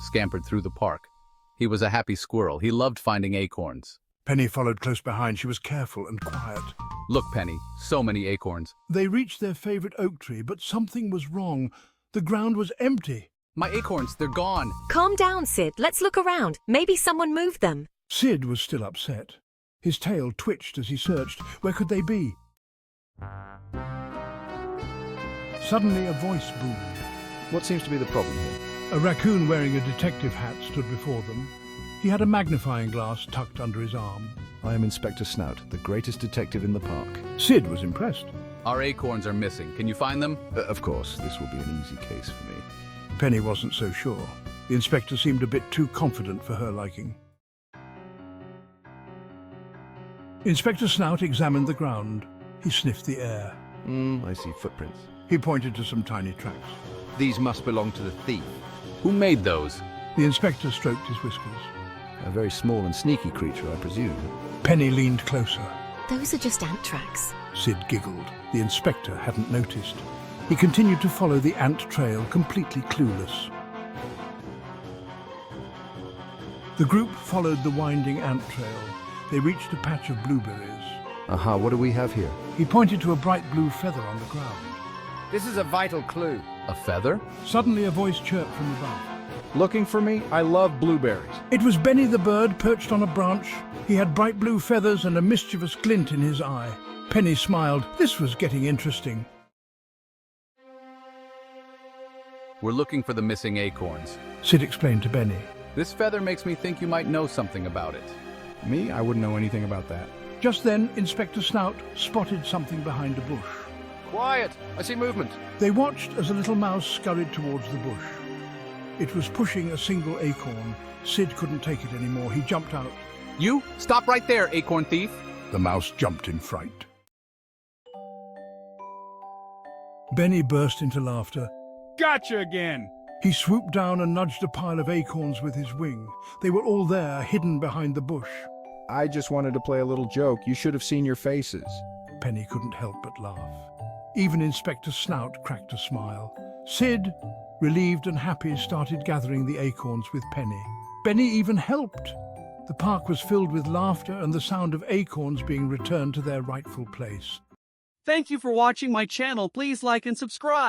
scampered through the park. He was a happy squirrel. He loved finding acorns. Penny followed close behind. She was careful and quiet. Look, Penny, so many acorns. They reached their favorite oak tree, but something was wrong. The ground was empty. My acorns, they're gone. Calm down, Sid. Let's look around. Maybe someone moved them. Sid was still upset. His tail twitched as he searched. Where could they be? Suddenly a voice boomed. What seems to be the problem here? A raccoon wearing a detective hat stood before them. He had a magnifying glass tucked under his arm. I am Inspector Snout, the greatest detective in the park. Sid was impressed. Our acorns are missing. Can you find them? Of course, this will be an easy case for me. Penny wasn't so sure. The inspector seemed a bit too confident for her liking. Inspector Snout examined the ground. He sniffed the air. I see footprints. He pointed to some tiny tracks. These must belong to the thief. Who made those? The inspector stroked his whiskers. A very small and sneaky creature, I presume. Penny leaned closer. Those are just ant tracks. Sid giggled. The inspector hadn't noticed. He continued to follow the ant trail, completely clueless. The group followed the winding ant trail. They reached a patch of blueberries. Aha, what do we have here? He pointed to a bright blue feather on the ground. This is a vital clue. A feather? Suddenly a voice chirped from above. Looking for me? I love blueberries. It was Benny the bird perched on a branch. He had bright blue feathers and a mischievous glint in his eye. Penny smiled. This was getting interesting. We're looking for the missing acorns. Sid explained to Benny. This feather makes me think you might know something about it. Me? I wouldn't know anything about that. Just then, Inspector Snout spotted something behind a bush. Quiet! I see movement. They watched as a little mouse scurried towards the bush. It was pushing a single acorn. Sid couldn't take it anymore. He jumped out. You? Stop right there, acorn thief! The mouse jumped in fright. Benny burst into laughter. Gotcha again! He swooped down and nudged a pile of acorns with his wing. They were all there, hidden behind the bush. I just wanted to play a little joke. You should have seen your faces. Penny couldn't help but laugh. Even Inspector Snout cracked a smile. Sid, relieved and happy, started gathering the acorns with Penny. Benny even helped. The park was filled with laughter and the sound of acorns being returned to their rightful place. Thank you for watching my channel. Please like and subscribe.